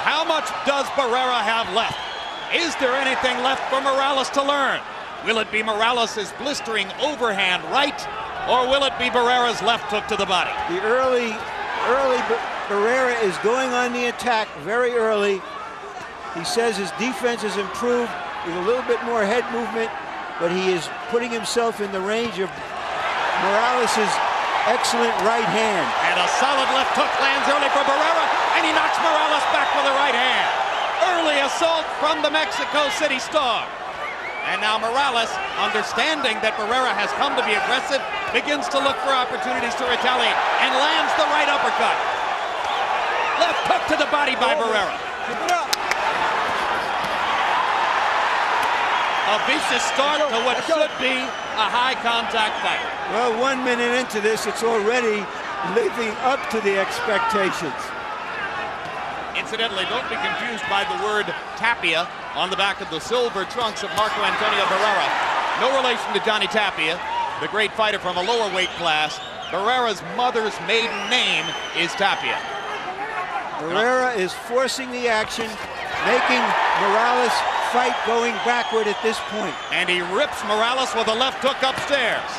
How much does Barrera have left? Is there anything left for Morales to learn? Will it be Morales' blistering overhand right, or will it be Barrera's left hook to the body? The early Barrera is going on the attack very early. He says his defense has improved with a little bit more head movement, but he is putting himself in the range of Morales' excellent right hand. And a solid left hook lands early for Barrera, and he knocks Morales back with a right hand. Early assault from the Mexico City star. And now Morales, understanding that Barrera has come to be aggressive, begins to look for opportunities to retaliate and lands the right uppercut. Left hook to the body by Barrera. A vicious start to what should be a high contact fight. Well, 1 minute into this, it's already living up to the expectations. Incidentally, don't be confused by the word Tapia on the back of the silver trunks of Marco Antoniо Barrera. No relation to Johnny Tapia, the great fighter from a lower weight class. Barrera's mother's maiden name is Tapia. Barrera is forcing the action, making Morales fight going backward at this point. And he rips Morales with a left hook upstairs.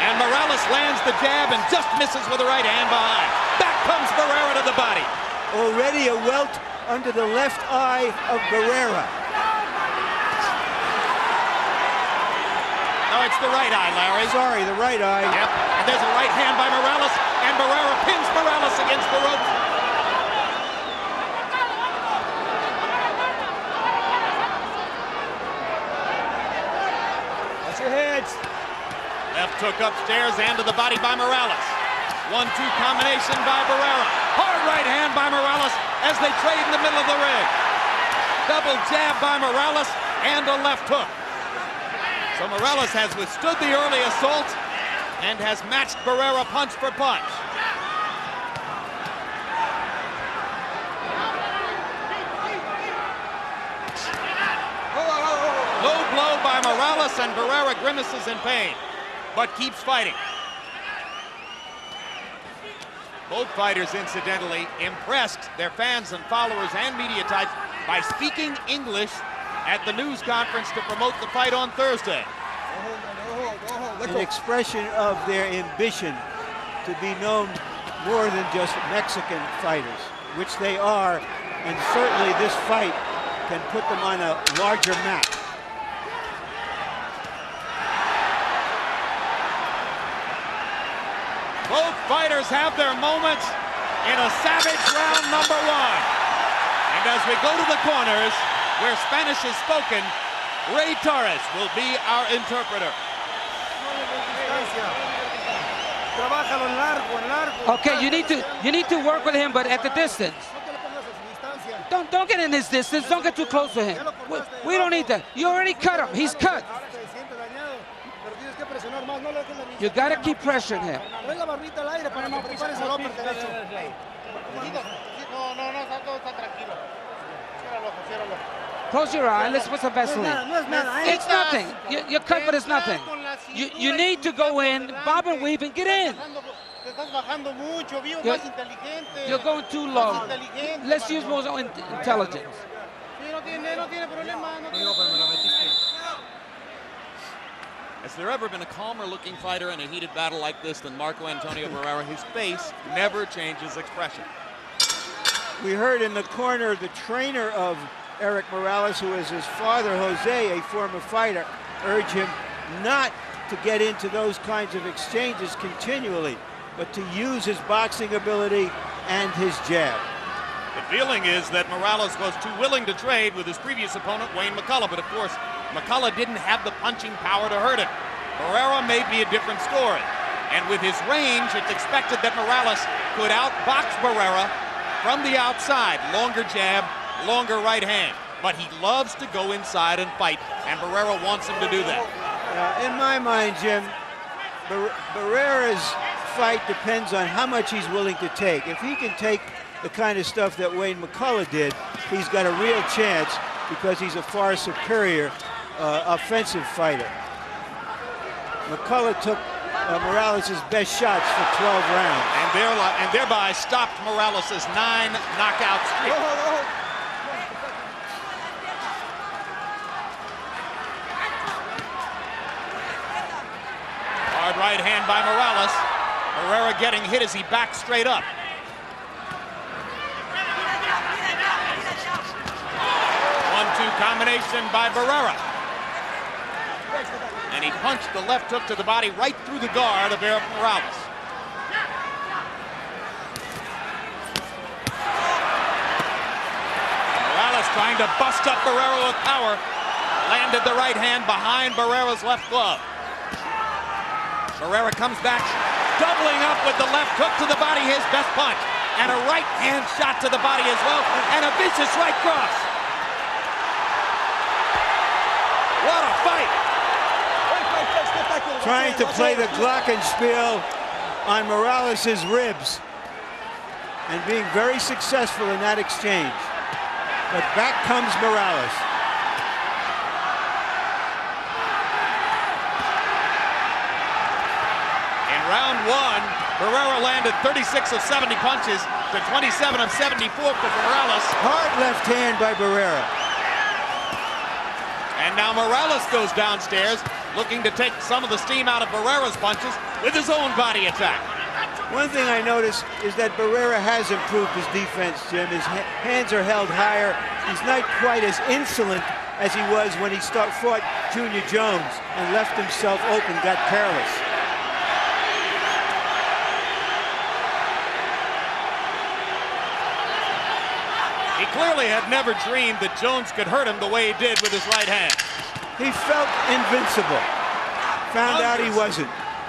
And Morales lands the jab and just misses with the right hand behind. Back comes Barrera to the body. Already a welt under the left eye of Barrera. No, it's the right eye, Larry. Sorry, the right eye. Yep, and there's a right hand by Morales, and Barrera pins Morales against the ropes. Watch your heads. Left hook upstairs and to the body by Morales. 1-2 combination by Barrera. Hard right hand by Morales as they trade in the middle of the ring. Double jab by Morales and a left hook. So Morales has withstood the early assault and has matched Barrera punch for punch. Low blow by Morales, and Barrera grimaces in pain, but keeps fighting. Both fighters, incidentally, impressed their fans and followers and media types by speaking English at the news conference to promote the fight on Thursday. An expression of their ambition to be known more than just Mexican fighters, which they are, and certainly this fight can put them on a larger map. Both fighters have their moments in a savage round number one. And as we go to the corners, where Spanish is spoken, Ray Torres will be our interpreter. Okay, you need to work with him, but at the distance. Don't get in his distance. Don't get too close to him. We don't need that. You already cut him. He's cut. You got to keep pressuring him. Close your eye. Let's put some Vaseline. It's nothing. You're cut, but it's nothing. You need to go in, bob and weave, and get in. You're going too low. Let's use more intelligence. Has there ever been a calmer-looking fighter in a heated battle like this than Marco Antoniо Barrera? His face never changes expression. We heard in the corner the trainer of Erik Morales, who is his father, Jose, a former fighter, urge him not to get into those kinds of exchanges continually, but to use his boxing ability and his jab. The feeling is that Morales was too willing to trade with his previous opponent, Wayne McCullough, but of course, McCullough didn't have the punching power to hurt him. Barrera may be a different story, and with his range, it's expected that Morales could outbox Barrera from the outside. Longer jab, longer right hand, but he loves to go inside and fight, and Barrera wants him to do that. In my mind, Jim, Barrera's fight depends on how much he's willing to take. If he can take the kind of stuff that Wayne McCullough did, he's got a real chance because he's a far superior offensive fighter. McCullough took Morales' best shots for 12 rounds. And thereby stopped Morales' 9 knockout streak. right hand by Morales. Barrera getting hit as he backs straight up. 1-2 combination by Barrera. And he punched the left hook to the body right through the guard of Erik Morales. Morales trying to bust up Barrera with power. Landed the right hand behind Barrera's left glove. Barrera comes back, doubling up with the left hook to the body, his best punch. And a right hand shot to the body as well, and a vicious right cross. What a fight! Trying to play the glockenspiel on Morales' ribs and being very successful in that exchange. But back comes Morales. In round one, Barrera landed 36 of 70 punches to 27 of 74 for Morales. Hard left hand by Barrera. And now Morales goes downstairs, looking to take some of the steam out of Barrera's punches with his own body attack. One thing I noticed is that Barrera has improved his defense, Jim. His hands are held higher. He's not quite as insolent as he was when he fought Junior Jones and left himself open, got careless. He clearly had never dreamed that Jones could hurt him the way he did with his right hand. He felt invincible. Found out he wasn't.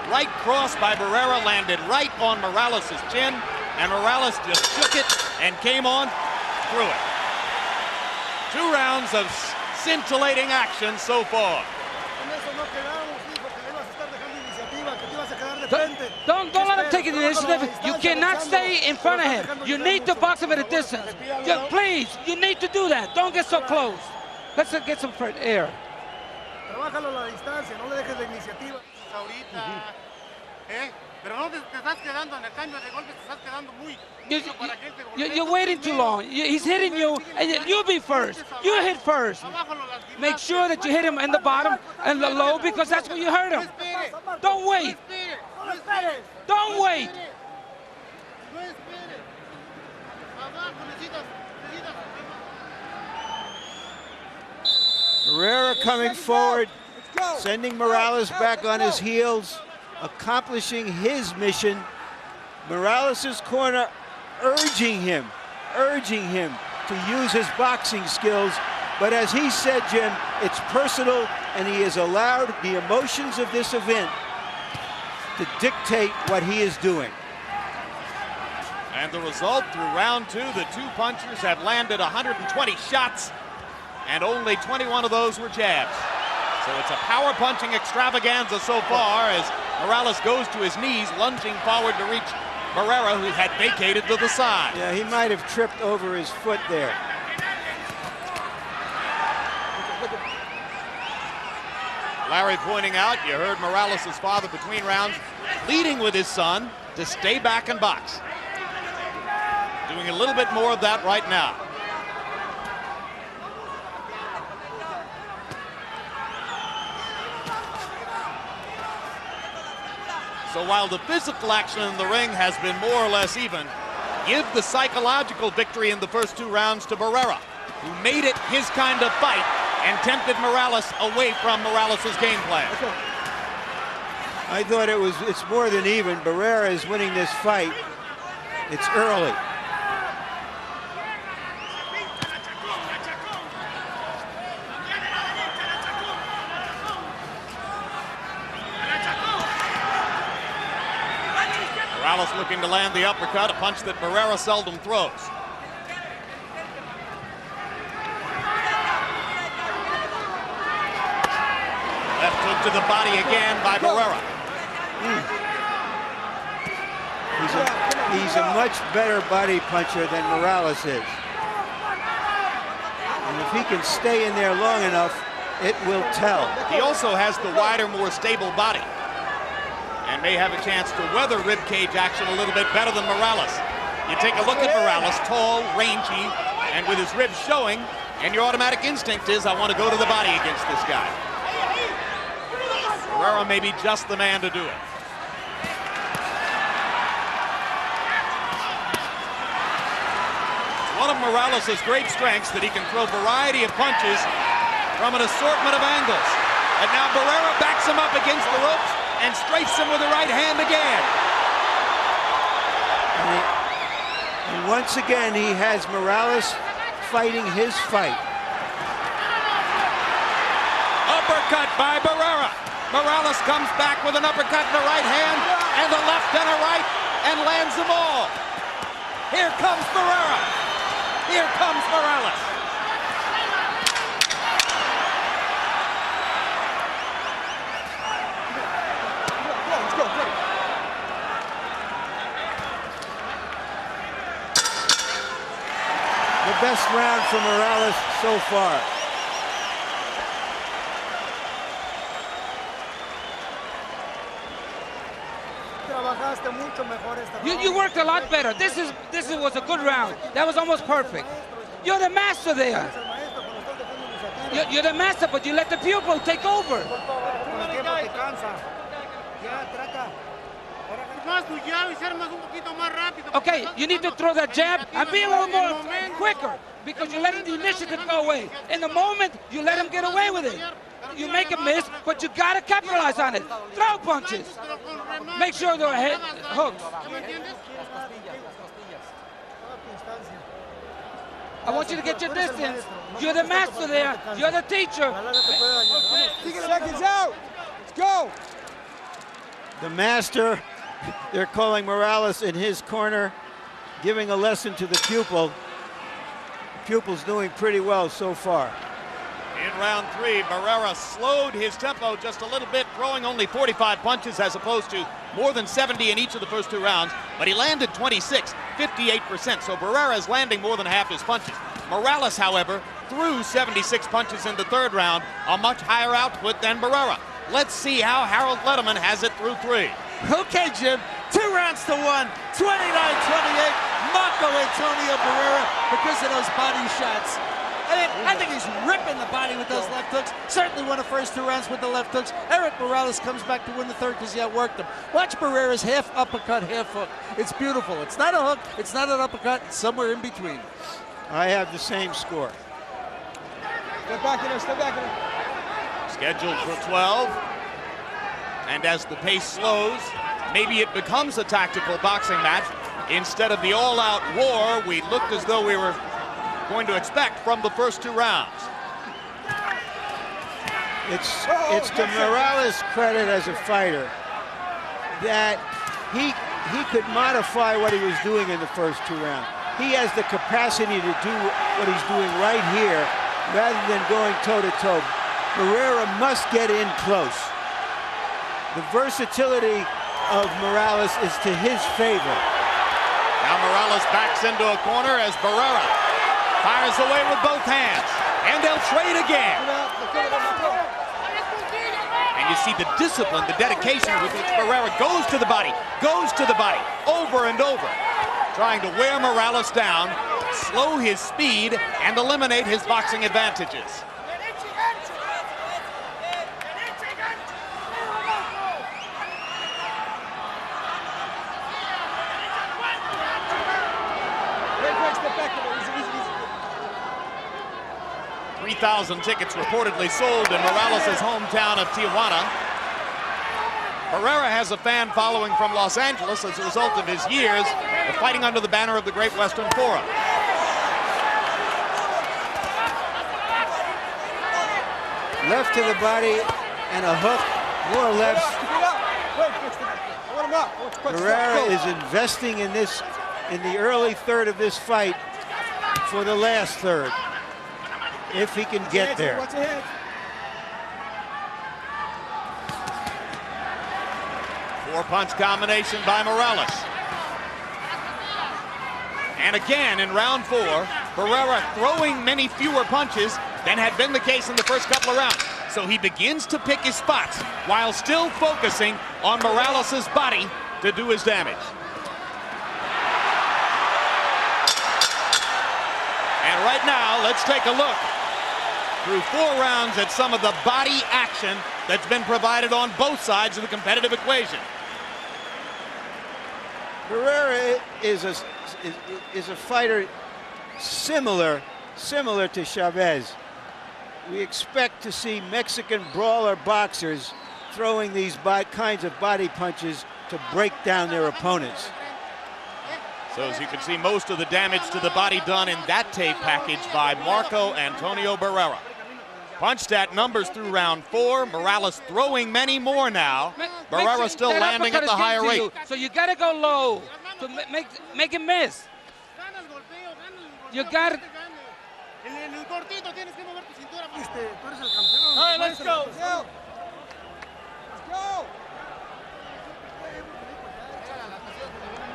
Right cross by Barrera landed right on Morales' chin, and Morales just shook it and came on through it. 2 rounds of scintillating action so far. Don't let him take the initiative. You cannot stay in front of him. You need to box him at a distance. Please, you need to do that. Don't get so close. Let's get some air. Trabájalo a la distancia, no le dejes la iniciativa. Ahorita, pero no te estás quedando en el cambio de golpes, te estás quedando muy. You're waiting too long. He's hitting you, and you be first. You hit first. Make sure that you hit him in the bottom and the low, because that's where you hurt him. Don't wait. Don't wait. Barrera coming forward, sending Morales back on his heels, accomplishing his mission. Morales' corner urging him to use his boxing skills. But as he said, Jim, it's personal, and he has allowed the emotions of this event to dictate what he is doing. And the result through round 2, the 2 punchers have landed 120 shots, and only 21 of those were jabs. So it's a power punching extravaganza so far as Morales goes to his knees, lunging forward to reach Barrera, who had vacated to the side. Yeah, he might have tripped over his foot there. Larry pointing out, you heard Morales' father between rounds pleading with his son to stay back and box. Doing a little bit more of that right now. So while the physical action in the ring has been more or less even, give the psychological victory in the first 2 rounds to Barrera, who made it his kind of fight and tempted Morales away from Morales' game plan. I thought it's more than even. Barrera is winning this fight. It's early. Morales looking to land the uppercut, a punch that Barrera seldom throws. Left hook to the body again by Barrera. He's a much better body puncher than Morales is. And if he can stay in there long enough, it will tell. He also has the wider, more stable body, and may have a chance to weather ribcage action a little bit better than Morales. You take a look at Morales, tall, rangy, and with his ribs showing, and your automatic instinct is, I want to go to the body against this guy. Barrera may be just the man to do it. among Morales' great strengths that he can throw a variety of punches from an assortment of angles. And now Barrera backs him up against the ropes and strafes him with the right hand again. And once again, he has Morales fighting his fight. Uppercut by Barrera. Morales comes back with an uppercut in the right hand and the left and a right and lands them all. Here comes Barrera. Here comes Morales. The best round for Morales so far. You worked a lot better. This was a good round. That was almost perfect. You're the master there. You're the master, but you let the pupil take over. Okay, you need to throw that jab and be a little more quicker because you're letting the initiative go away. In the moment, you let him get away with it. You make a miss, but you gotta capitalize on it. Throw punches. Make sure they're head hooks. I want you to get your distance. You're the master there. You're the teacher. Seconds out. Let's go. The master, they're calling Morales in his corner, giving a lesson to the pupil. The pupil's doing pretty well so far. In round 3, Barrera slowed his tempo just a little bit, throwing only 45 punches as opposed to more than 70 in each of the first 2 rounds, but he landed 26, 58%, so Barrera is landing more than half his punches. Morales, however, threw 76 punches in the 3rd round, a much higher output than Barrera. Let's see how Harold Letterman has it through 3. Okay, Jim. 2 rounds to 1. 29-28. Marco Antoniio Barrera because of those body shots. I think he's ripping the body with those left hooks. Certainly won the first 2 rounds with the left hooks. Erik Morales comes back to win the 3rd because he outworked him. Watch Barrera's half uppercut, half hook. It's beautiful. It's not a hook. It's not an uppercut. It's somewhere in between. I have the same score. Step back in there. Step back in there. Scheduled for 12. And as the pace slows, maybe it becomes a tactical boxing match. Instead of the all-out war we looked as though we were going to expect from the first 2 rounds. It's to Morales' credit as a fighter that he could modify what he was doing in the first 2 rounds. He has the capacity to do what he's doing right here rather than going toe-to-toe. Barrera must get in close. The versatility of Morales is to his favor. Now Morales backs into a corner as Barrera fires away with both hands, and they'll trade again. And you see the discipline, the dedication with which Barrera goes to the body, over and over, trying to wear Morales down, slow his speed, and eliminate his boxing advantages. Step back in there. Easy. 3,000 tickets reportedly sold in Morales' hometown of Tijuana. Barrera has a fan following from Los Angeles as a result of his years of fighting under the banner of the Great Western Forum. Left to the body and a hook, more lefts. Barrera is investing in this, in the early 3rd of this fight for the last 3rd, if he can get there. What's ahead? Four-punch combination by Morales. And again in round 4, Barrera throwing many fewer punches than had been the case in the first couple of rounds. So he begins to pick his spots while still focusing on Morales' body to do his damage. And right now, let's take a look through 4 rounds at some of the body action that's been provided on both sides of the competitive equation. Barrera is a fighter similar to Chavez. We expect to see Mexican brawler boxers throwing these kinds of body punches to break down their opponents. So as you can see, most of the damage to the body done in that tape package by Marco Антонио Баррера. Punched at numbers through round 4. Morales throwing many more now. Barrera still landing at the higher rate. So you got to go low to make him miss. You got to. All right, let's go.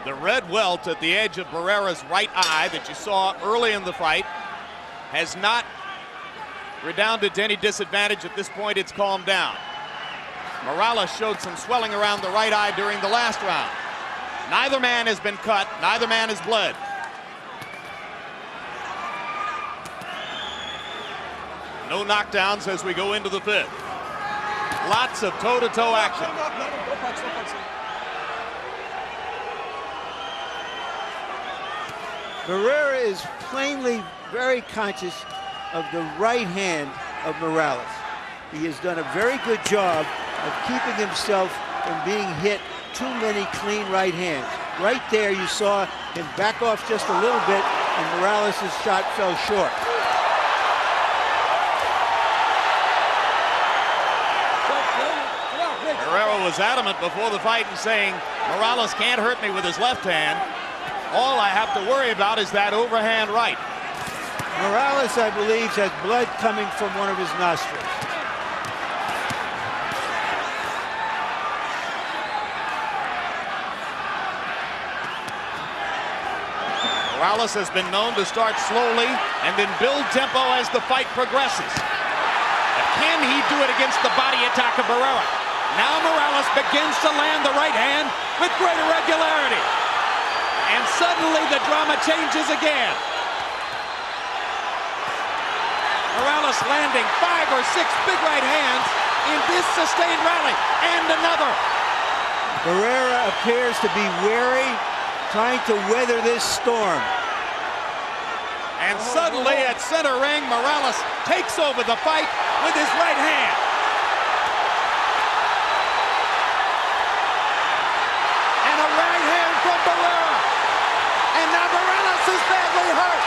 The red welt at the edge of Barrera's right eye that you saw early in the fight has not redounded to any disadvantage. At this point, it's calmed down. Morales showed some swelling around the right eye during the last round. Neither man has been cut, neither man has bled. No knockdowns as we go into the 5th. Lots of toe-to-toe action. Barrera is plainly very conscious of the right hand of Morales. He has done a very good job of keeping himself from being hit too many clean right hands. Right there you saw him back off just a little bit and Morales' shot fell short. Barrera was adamant before the fight in saying, Morales can't hurt me with his left hand. All I have to worry about is that overhand right. Morales, I believe, has blood coming from one of his nostrils. Morales has been known to start slowly and then build tempo as the fight progresses. But can he do it against the body attack of Barrera? Now Morales begins to land the right hand with greater regularity. And suddenly the drama changes again. Morales landing 5 or 6 big right hands in this sustained rally. And another. Barrera appears to be wary, trying to weather this storm. And suddenly at center ring, Morales takes over the fight with his right hand. And a right hand from Barrera. And now Morales is badly hurt.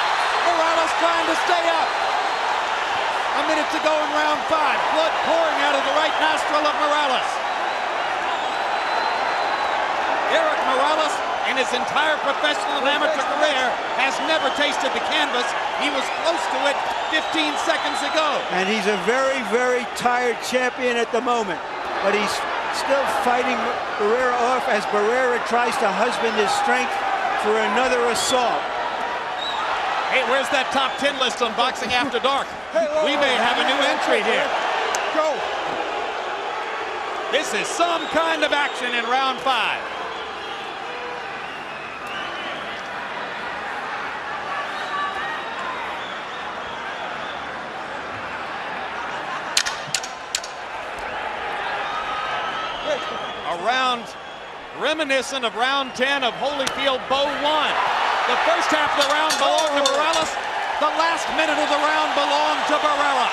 Morales trying to stay up. A minute to go in round 5. Blood pouring out of the right nostril of Morales. Erik Moralez, in his entire professional and amateur career, has never tasted the canvas. He was close to it 15 seconds ago. And he's a very, very tired champion at the moment. But he's still fighting Barrera off as Barrera tries to husband his strength for another assault. Hey, where's that top 10 list on Boxing After Dark? We may have a new entry here. Go. This is some kind of action in round 5. A round reminiscent of round 10 of Holyfield Bow 1. The first half of the round belonged to Morales. The last minute of the round belonged to Barrera.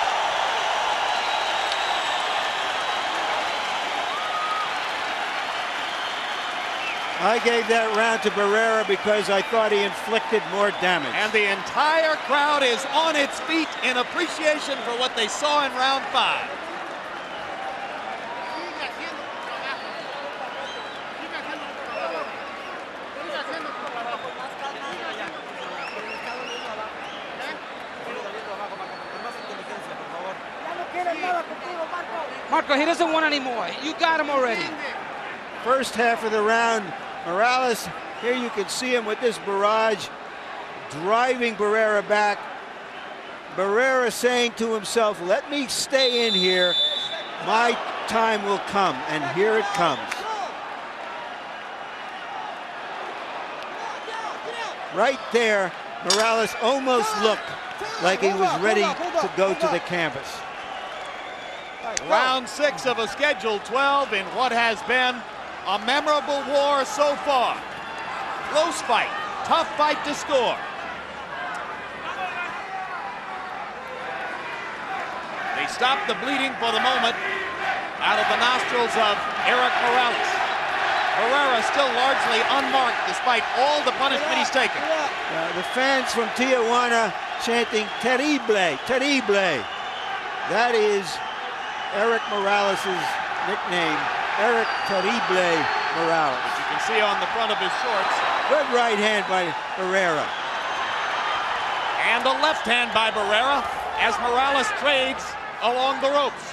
I gave that round to Barrera because I thought he inflicted more damage. And the entire crowd is on its feet in appreciation for what they saw in round 5. Marco, he doesn't want any more. You got him already. First half of the round, Morales, here you can see him with this barrage, driving Barrera back. Barrera saying to himself, let me stay in here. My time will come, and here it comes. Right there, Morales almost looked like he was ready to go to the canvas. Round 6 of a scheduled 12 in what has been a memorable war so far. Close fight, tough fight to score. They stopped the bleeding for the moment out of the nostrils of Erik Moralez. Barrera still largely unmarked despite all the punishment he's taken. The fans from Tijuana chanting "Terrible, terrible." That is Erik Morales' nickname, Erik Terrible Morales. Which you can see on the front of his shorts. Good right hand by Barrera. And a left hand by Barrera as Morales trades along the ropes.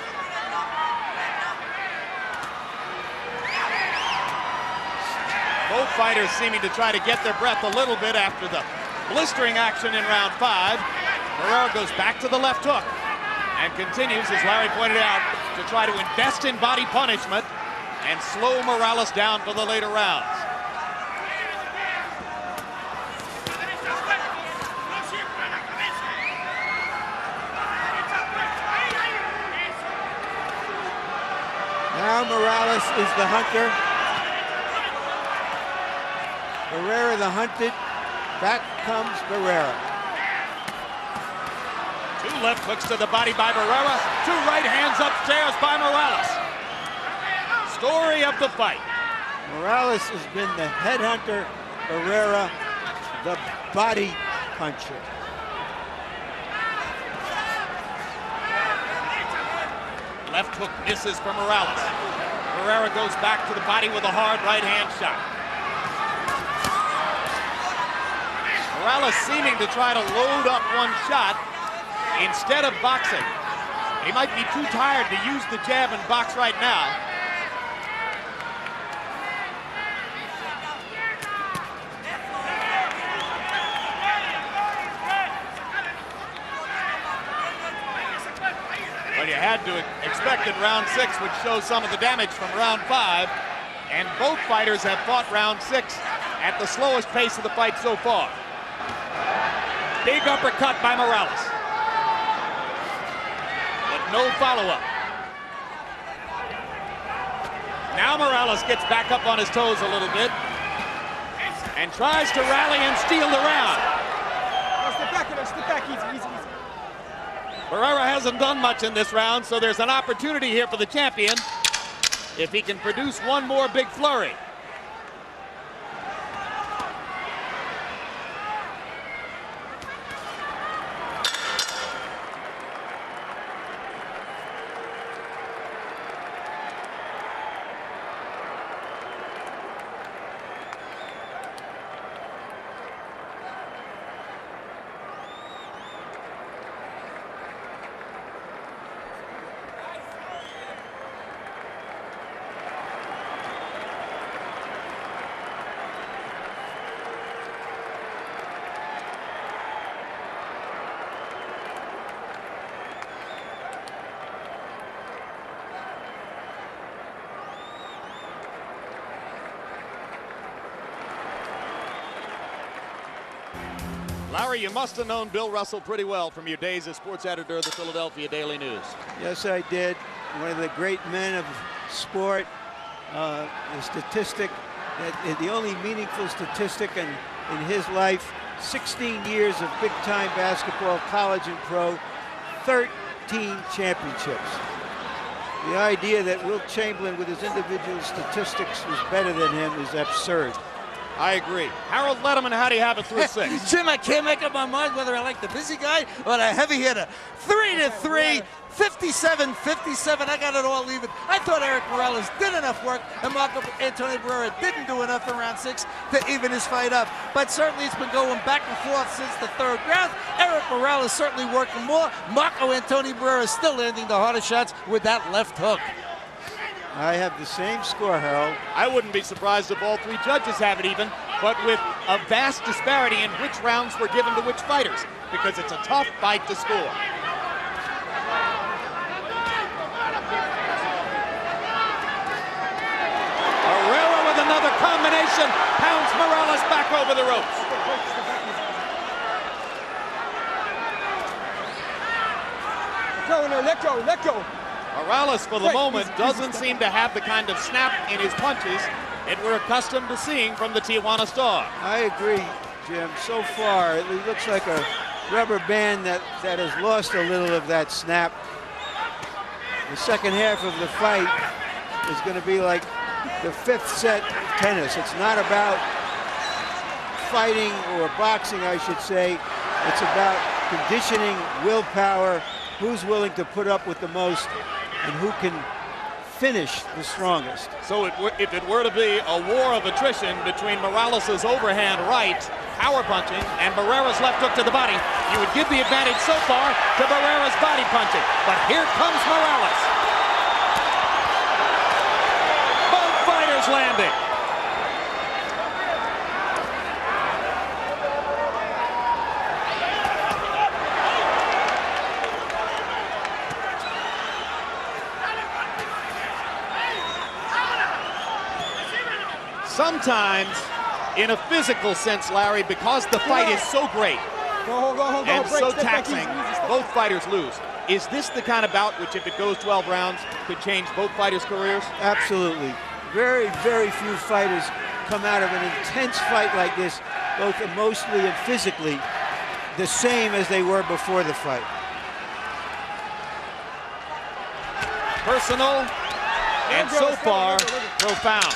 Both fighters seeming to try to get their breath a little bit after the blistering action in round 5. Barrera goes back to the left hook and continues, as Larry pointed out, to try to invest in body punishment and slow Morales down for the later rounds. Now Morales is the hunter. Barrera the hunted. Back comes Barrera. 2 left hooks to the body by Barrera. 2 right hands upstairs by Morales. Story of the fight. Morales has been the headhunter. Barrera, the body puncher. Left hook misses for Morales. Barrera goes back to the body with a hard right hand shot. Morales seeming to try to load up one shot instead of boxing. He might be too tired to use the jab and box right now. Well, you had to expect that round 6 would show some of the damage from round 5, and both fighters have fought round 6 at the slowest pace of the fight so far. Big uppercut by Morales, but no follow-up. Now Morales gets back up on his toes a little bit and tries to rally and steal the round. Step back, easy. Barrera hasn't done much in this round, so there's an opportunity here for the champion if he can produce one more big flurry. Larry, you must have known Bill Russell pretty well from your days as sports editor of the Philadelphia Daily News. Yes, I did. One of the great men of sport. The statistic, the only meaningful statistic in his life, 16 years of big-time basketball, college and pro, 13 championships. The idea that Wilt Chamberlain with his individual statistics was better than him is absurd. I agree. Harold Letterman, how do you have it through 6? Jim, I can't make up my mind whether I like the busy guy or the heavy hitter. 3-3, 57-57. I got it all even. I thought Erik Morales did enough work, and Marco Antoniu Barrera didn't do enough in round 6 to even his fight up. But certainly it's been going back and forth since the 3rd round. Erik Morales certainly working more. Marco Antoniu Barrera still landing the hardest shots with that left hook. I have the same score, Harold. I wouldn't be surprised if all 3 judges have it even, but with a vast disparity in which rounds were given to which fighters, because it's a tough fight to score. Barrera with another combination, pounds Morales back over the ropes. Let go. Morales, for the moment, doesn't seem to have the kind of snap in his punches that we're accustomed to seeing from the Tijuana star. I agree, Jim. So far, it looks like a rubber band that has lost a little of that snap. The second half of the fight is going to be like the fifth set of tennis. It's not about fighting or boxing, I should say. It's about conditioning, willpower, who's willing to put up with the most, and who can finish the strongest. So if it were to be a war of attrition between Morales' overhand right, power punching, and Barrera's left hook to the body, you would give the advantage so far to Barrera's body punching. But here comes Morales. Both fighters landing. Sometimes, in a physical sense, Larry, because the fight is so great and so taxing, both fighters lose. Is this the kind of bout which, if it goes 12 rounds, could change both fighters' careers? Absolutely. Very, very few fighters come out of an intense fight like this, both emotionally and physically, the same as they were before the fight. Personal and so far profound.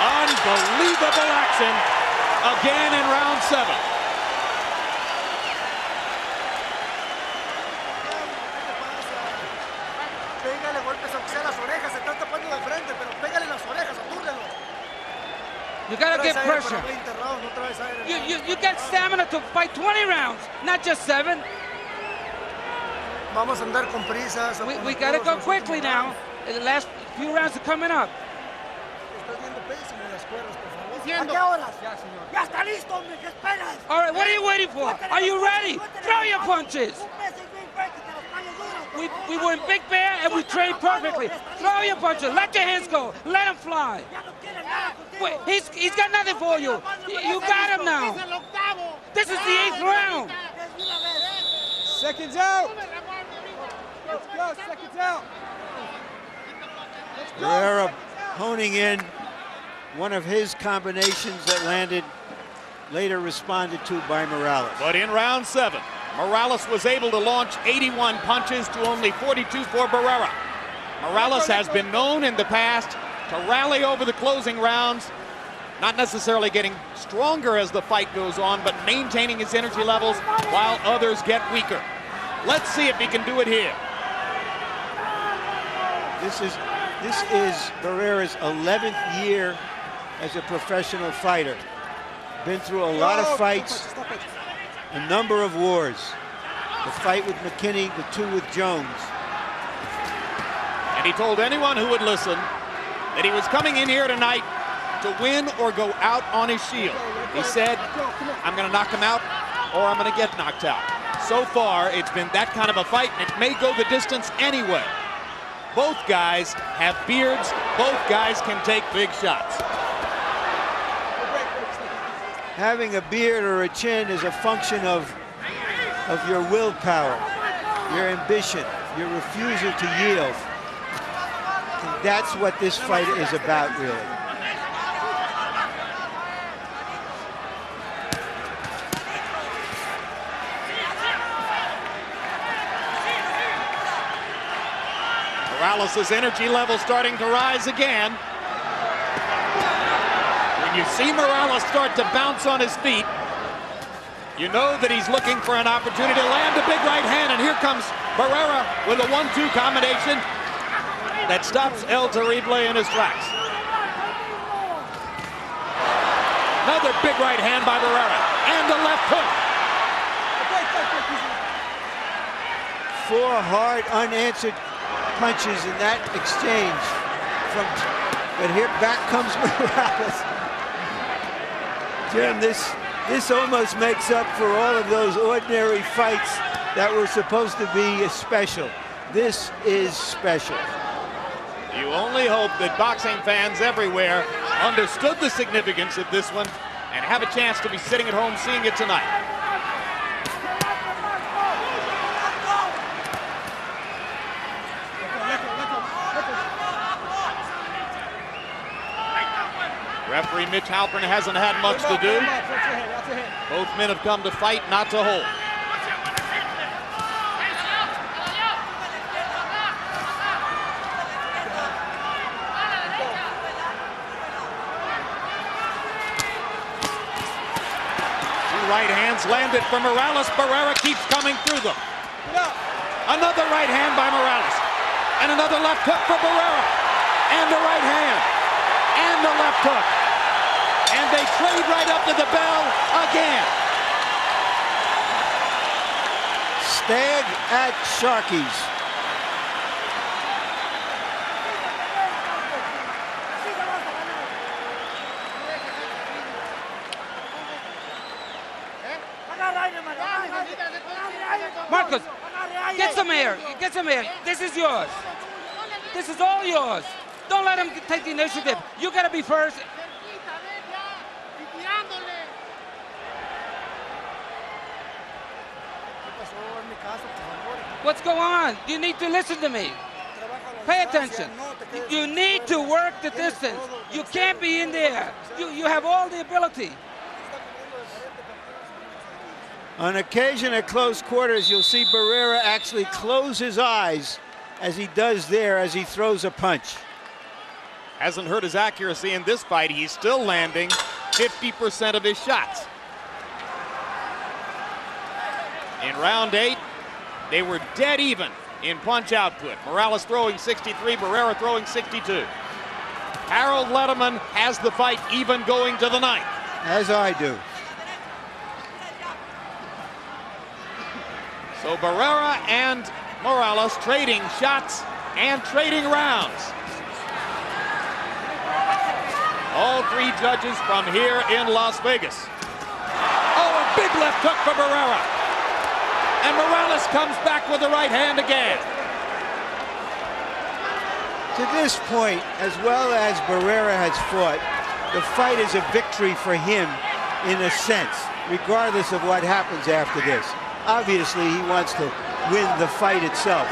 Unbelievable action again in round 7. Pégale golpes aunque sea las orejas, se está tapando de frente, pero pégale las orejas, atúrdelo. You gotta get pressure. You got stamina to fight 20 rounds, not just 7. Vamos a andar con prisas. We gotta go quickly now. The last few rounds are coming up. All right, what are you waiting for? Are you ready? Throw your punches. We were in Big Bear and we trained perfectly. Throw your punches. Let your hands go. Let them fly. Wait, he's got nothing for you. You got him now. This is the 8th round. Seconds out. Let's go, seconds out. Barrera honing in one of his combinations that landed, later responded to by Morales. But in round 7, Morales was able to launch 81 punches to only 42 for Barrera. Morales has been known in the past to rally over the closing rounds, not necessarily getting stronger as the fight goes on, but maintaining his energy levels while others get weaker. Let's see if he can do it here. This is Barrera's 11th year as a professional fighter. Been through a lot of fights, a number of wars. The fight with McKinney, the 2 with Jones. And he told anyone who would listen that he was coming in here tonight to win or go out on his shield. He said, I'm going to knock him out or I'm going to get knocked out. So far, it's been that kind of a fight, and it may go the distance anyway. Both guys have beards. Both guys can take big shots. Having a beard or a chin is a function of your willpower, your ambition, your refusal to yield. And that's what this fight is about, really. Morales' energy level starting to rise again. When you see Morales start to bounce on his feet, you know that he's looking for an opportunity to land a big right hand, and here comes Barrera with a 1-2 combination that stops El Terrible in his tracks. Another big right hand by Barrera, and a left hook. 4 hard, unanswered punches in that exchange. But here back comes Morales. Jim, this almost makes up for all of those ordinary fights that were supposed to be special. This is special. You only hope that boxing fans everywhere understood the significance of this one and have a chance to be sitting at home seeing it tonight. Referee Mitch Halpern hasn't had much to do. Both men have come to fight, not to hold. Right hands landed for Morales. Barrera keeps coming through them. Another right hand by Morales. And another left hook for Barrera. And a right hand. And a left hook. And they trade right up to the bell again. Stag at Sharkies. Marcos, get some air. Get some air. This is yours. This is all yours. Don't let him take the initiative. You got to be first. What's going on? You need to listen to me. Pay attention. You need to work the distance. You can't be in there. You have all the ability. On occasion at close quarters, you'll see Barrera actually close his eyes as he does there as he throws a punch. Hasn't hurt his accuracy in this fight. He's still landing 50% of his shots. In round 8, they were dead even in punch output. Morales throwing 63, Barrera throwing 62. Harold Letterman has the fight even going to the 9th. As I do. So Barrera and Morales trading shots and trading rounds. All three judges from here in Las Vegas. Oh, a big left hook for Barrera. And Morales comes back with the right hand again. To this point, as well as Barrera has fought, the fight is a victory for him in a sense, regardless of what happens after this. Obviously, he wants to win the fight itself,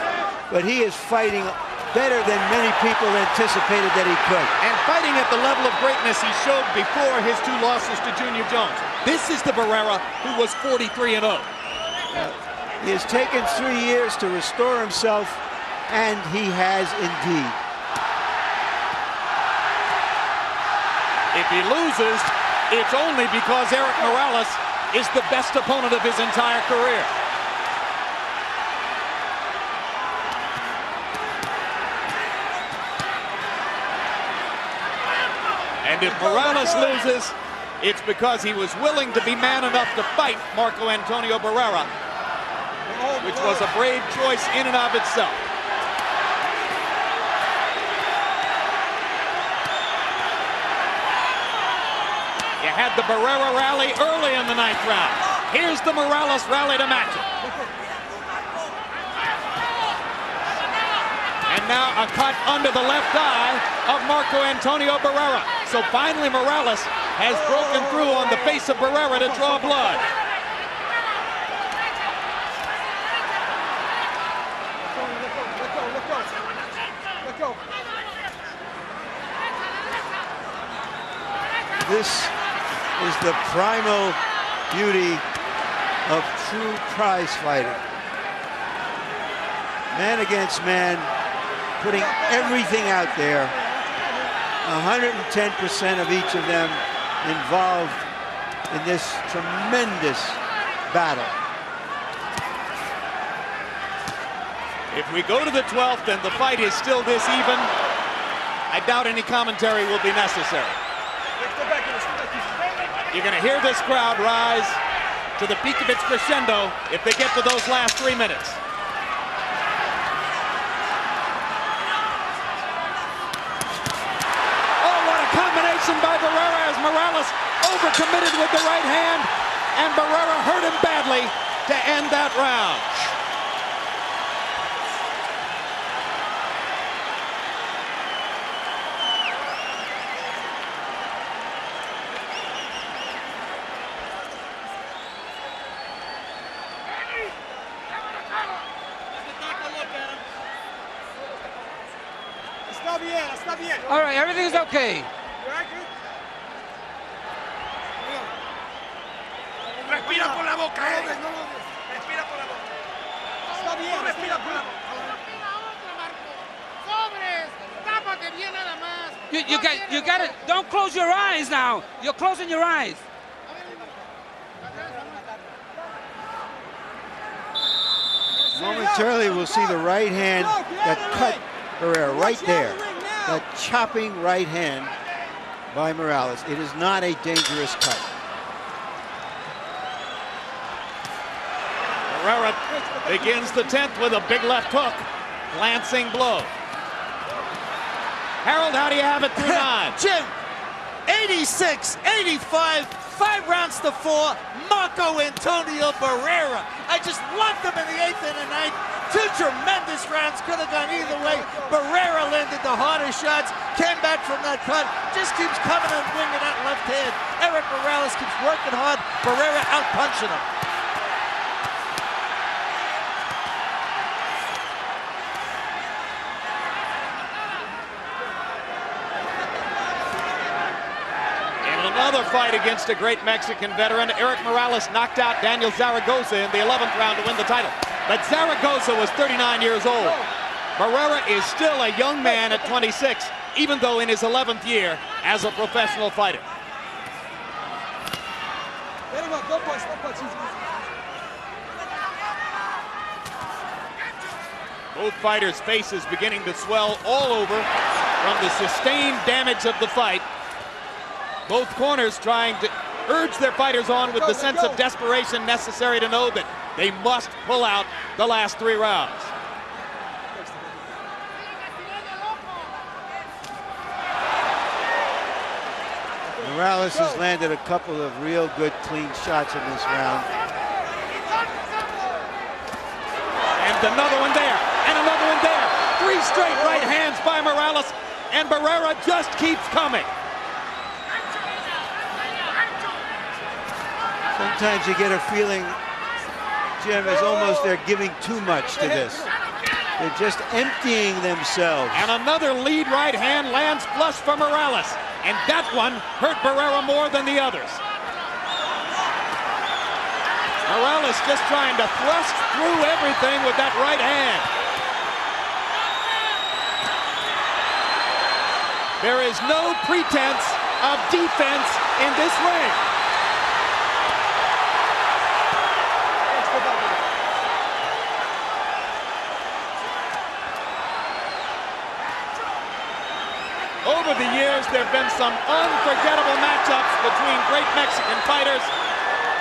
but he is fighting better than many people anticipated that he could. And fighting at the level of greatness he showed before his 2 losses to Junior Jones. This is the Barrera who was 43-0. He has taken 3 years to restore himself, and he has indeed. If he loses, it's only because Erik Morales is the best opponent of his entire career. And if Morales loses, it's because he was willing to be man enough to fight Marco Antonio Barrera, which was a brave choice in and of itself. You had the Barrera rally early in the 9th round. Here's the Morales rally to match it. And now a cut under the left eye of Marco Antonio Barrera. So finally Morales has broken through on the face of Barrera to draw blood. This is the primal beauty of true prize fighting. Man against man, putting everything out there. 110% of each of them involved in this tremendous battle. If we go to the 12th and the fight is still this even, I doubt any commentary will be necessary. You're going to hear this crowd rise to the peak of its crescendo if they get to those last 3 minutes. Oh, what a combination by Barrera as Morales overcommitted with the right hand, and Barrera hurt him badly to end that round. All right, everything's okay. Respira por la boca, Erik. No lo des. Respira por la boca. Está bien. Respira por la boca. You got to, don't close your eyes now. You're closing your eyes. Momentarily, we'll see the right hand that cut Barrera right there. That chopping right hand by Morales. It is not a dangerous cut. Barrera begins the 10th with a big left hook. Glancing blow. Harold, how do you have it through 9? Jim, 86, 85, 5 rounds to 4. Marco Антонио Баррера. I just loved them in the 8th and the 9th. 2 tremendous rounds, could have gone either way. Barrera landed the harder shots, came back from that cut, just keeps coming and winging that left hand. Erik Moralez keeps working hard. Barrera out punching him. Another fight against a great Mexican veteran. Erik Morales knocked out Daniel Zaragoza in the 11th round to win the title. But Zaragoza was 39 years old. Barrera is still a young man at 26, even though in his 11th year as a professional fighter. Both fighters' faces beginning to swell all over from the sustained damage of the fight. Both corners trying to urge their fighters on with the sense of desperation necessary to know that they must pull out the last 3 rounds. Morales has landed a couple of real good clean shots in this round. And another one there, and another one there. 3 straight right hands by Morales, and Barrera just keeps coming. Sometimes you get a feeling, Jim, is almost they're giving too much to this. They're just emptying themselves. And another lead right hand lands flush for Morales. And that one hurt Barrera more than the others. Morales just trying to thrust through everything with that right hand. There is no pretense of defense in this ring. Over the years, there have been some unforgettable matchups between great Mexican fighters.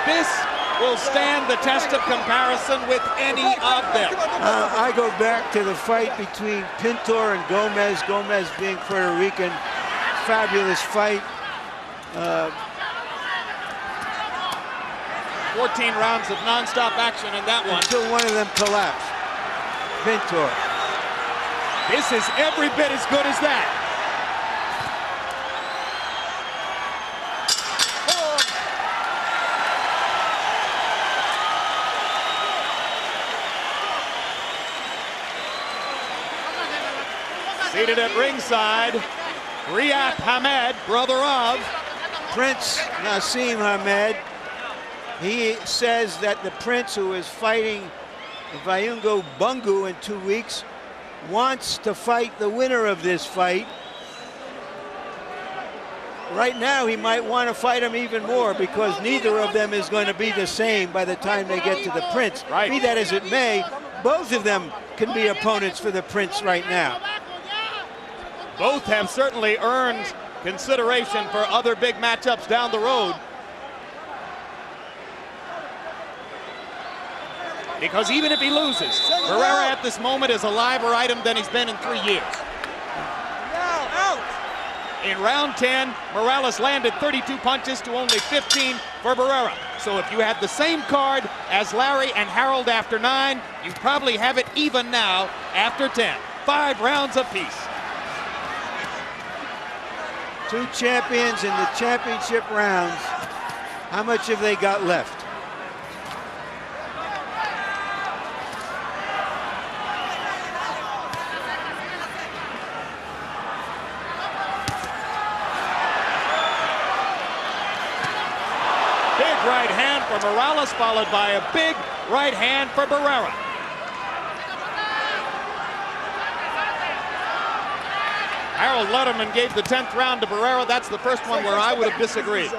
This will stand the test of comparison with any of them. I go back to the fight between Pintor and Gomez, Gomez being Puerto Rican. Fabulous fight. 14 rounds of non-stop action in that one. Until one of them collapsed. Pintor. This is every bit as good as that. Seated at ringside, Riyad Hamed, brother of Prince Nassim Hamed. He says that the Prince, who is fighting Vayungo Bungu in 2 weeks, wants to fight the winner of this fight. Right now, he might want to fight him even more because neither of them is going to be the same by the time they get to the Prince. Right. Be that as it may, both of them can be opponents for the Prince right now. Both have certainly earned consideration for other big matchups down the road. Because even if he loses, Barrera at this moment is a liver item than he's been in 3 years. In round 10, Morales landed 32 punches to only 15 for Barrera. So if you had the same card as Larry and Harold after 9, you probably have it even now after 10. 5 rounds apiece. 2 champions in the championship rounds. How much have they got left? Big right hand for for Morales, followed by a big right hand for Barrera. Harold Letterman gave the 10th round to Barrera. That's the first one where I would have disagreed.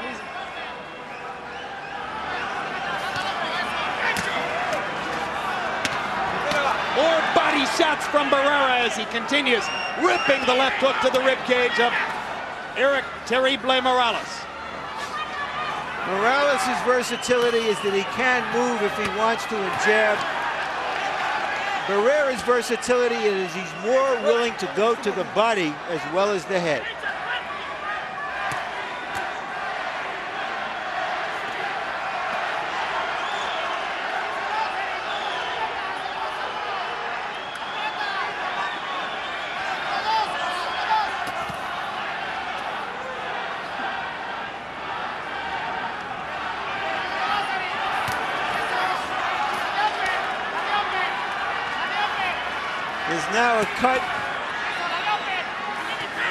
More body shots from Barrera as he continues ripping the left hook to the ribcage of Erik Terrible Morales. Morales' versatility is that he can move if he wants to and jab. Barrera's versatility is he's more willing to go to the body as well as the head. There's now a cut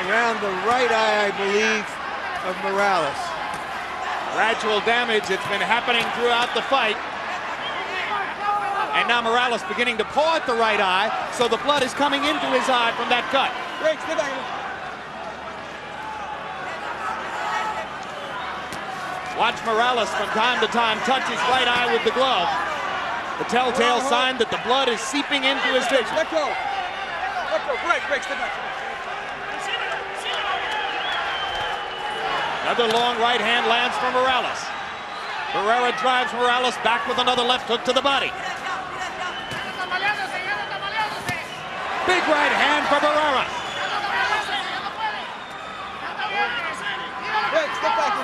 around the right eye, I believe, of Morales. Gradual damage, it's been happening throughout the fight. And now Morales beginning to paw at the right eye, so the blood is coming into his eye from that cut. Watch Morales from time to time touch his right eye with the glove. The telltale sign that the blood is seeping into his vision. Let go. Let go. Break. Step back. Another long right hand lands from Morales. Barrera drives Morales back with another left hook to the body. Big right hand for Barrera. Break. Step back.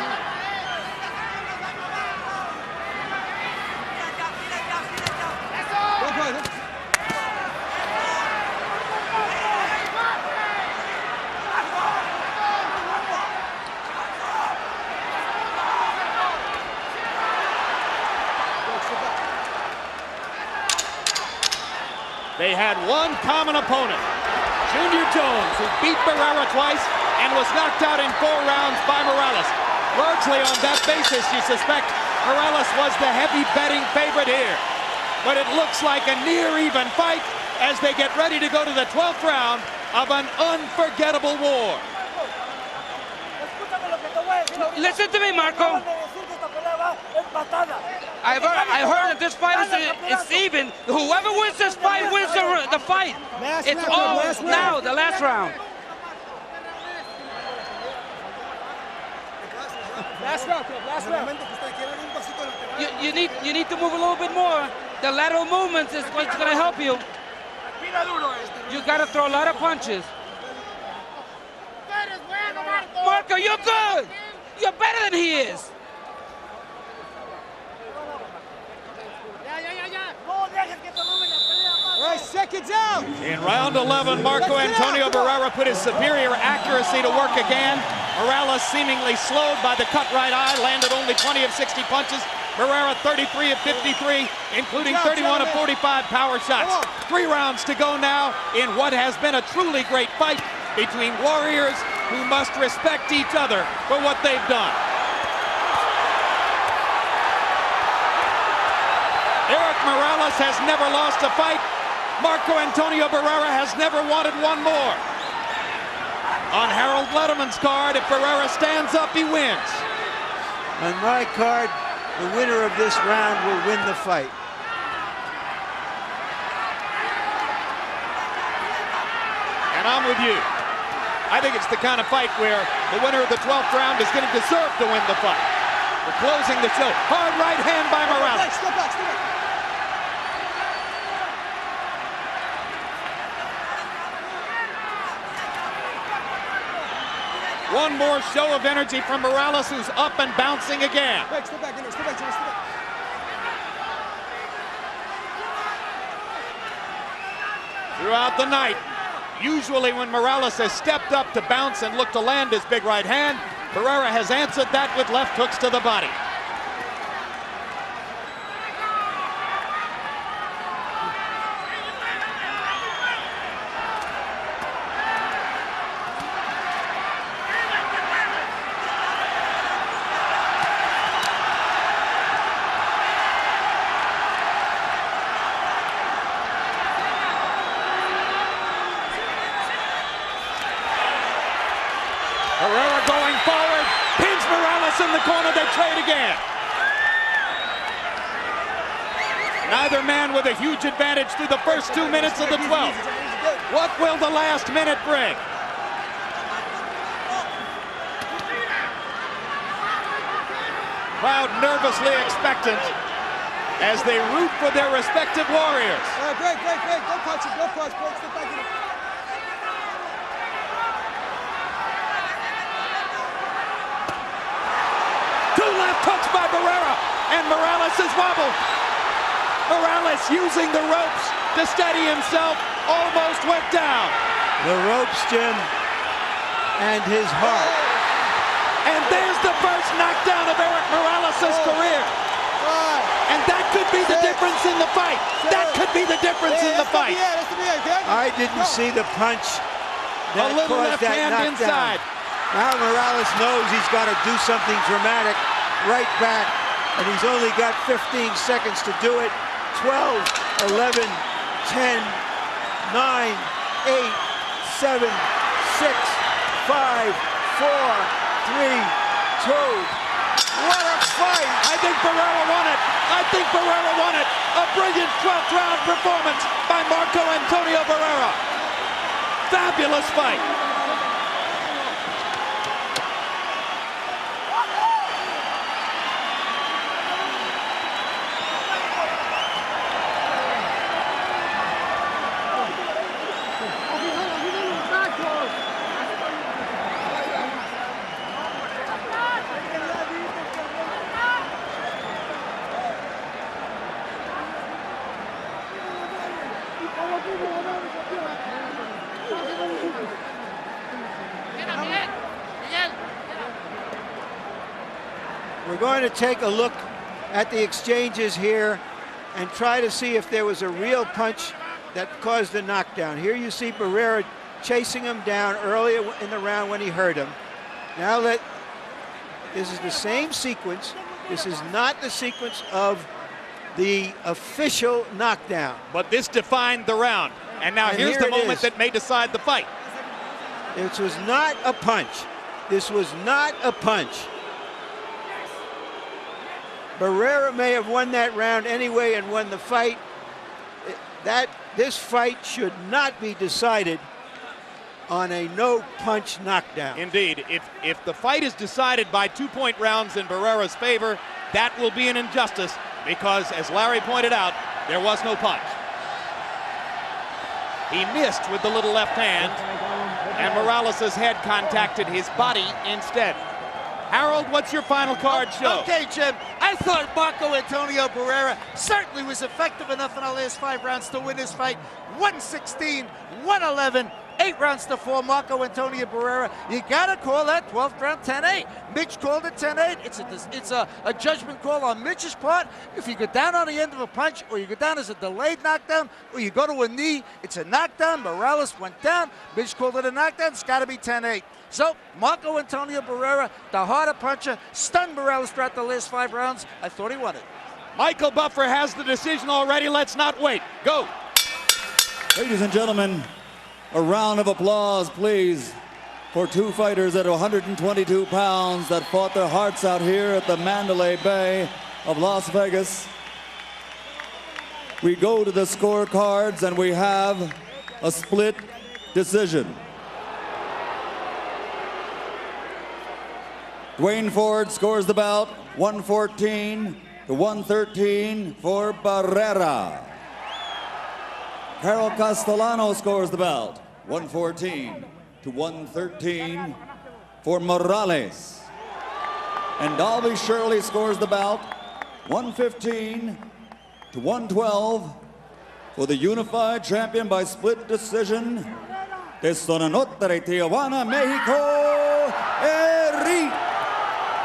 They had one common opponent, Junior Jones, who beat Barrera twice and was knocked out in 4 rounds by Morales. Largely on that basis, you suspect Morales was the heavy betting favorite here. But it looks like a near even fight as they get ready to go to the 12th round of an unforgettable war. Listen to me, Marco. I heard that this fight is even. Whoever wins this fight wins the fight. It's all now, the last round. Last round. You need to move a little bit more. The lateral movements is what's going to help you. You got to throw a lot of punches. Marco, you're good. You're better than he is. All right, seconds out. In round 11, Marco Антонио Баррера put his superior accuracy to work again. Morales seemingly slowed by the cut right eye, landed only 20 of 60 punches. Barrera 33 of 53, including 31 of 45 power shots. 3 rounds to go now in what has been a truly great fight between warriors who must respect each other for what they've done. Erik Morales has never lost a fight. Marco Antoniio Barrera has never wanted one more. On Harold Letterman's card, if Barrera stands up, he wins. On my card, the winner of this round will win the fight. And I'm with you. I think it's the kind of fight where the winner of the 12th round is going to deserve to win the fight. We're closing the show. Hard right hand by Morales. Step back. One more show of energy from Morales, who's up and bouncing again. Step back. Throughout the night, usually when Morales has stepped up to bounce and look to land his big right hand, Barrera has answered that with left hooks to the body. Barrera going forward, pins Morales in the corner, they trade again. Neither man with a huge advantage through the first 2 minutes of the 12th. What will the last minute bring? Crowd nervously expectant as they root for their respective warriors. Great. Go punch it. Go punch. Step back in it. Two left hooks by Barrera, and Morales is wobbled. Morales using the ropes to steady himself, almost went down. The ropes, Jim, and his heart. And there's the first knockdown of Erik Morales' career. And that could be the difference in the fight. That could be the difference in the fight. I didn't see the punch that A little caused left that hand knockdown. inside. Now Morales knows he's got to do something dramatic right back, and he's only got 15 seconds to do it. 12, 11, 10, 9, 8, 7, 6, 5, 4, 3, 2. What a fight! I think Barrera won it. A brilliant 12th round performance by Marco Antoniio Barrera. Fabulous fight. We're going to take a look at the exchanges here and try to see if there was a real punch that caused the knockdown. Here you see Barrera chasing him down earlier in the round when he hurt him. Now this is the same sequence. This is not the sequence of the official knockdown. But this defined the round. And now here's the moment that may decide the fight. This was not a punch. This was not a punch. Barrera may have won that round anyway and won the fight. This fight should not be decided on a no-punch knockdown. Indeed, if the fight is decided by 2-point rounds in Barrera's favor, that will be an injustice because, as Larry pointed out, there was no punch. He missed with the little left hand, and Morales' head contacted his body instead. Harold, what's your final card show? Okay, Jim. I thought Marco Antoniio Barrera certainly was effective enough in our last 5 rounds to win this fight. 116, 111, 8 rounds to 4. Marco Antoniio Barrera. You gotta call that 12th round 10-8. Mitch called it 10-8. It's a judgment call on Mitch's part. If you go down on the end of a punch, or you go down as a delayed knockdown, or you go to a knee, it's a knockdown. Morales went down. Mitch called it a knockdown. It's got to be 10-8. So, Marco Antoniio Barrera, the harder puncher, stunned Morales throughout the last 5 rounds. I thought he won it. Michael Buffer has the decision already. Let's not wait. Go. Ladies and gentlemen, a round of applause, please, for 2 fighters at 122 pounds that fought their hearts out here at the Mandalay Bay of Las Vegas. We go to the scorecards and we have a split decision. Dwayne Ford scores the bout 114 to 113 for Barrera. Carol Castellano scores the bout 114 to 113 for Morales. And Dalby Shirley scores the bout 115 to 112 for the unified champion by split decision, de Sonanotre, Tijuana, Mexico, Erik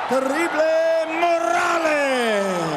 Terrible Morales.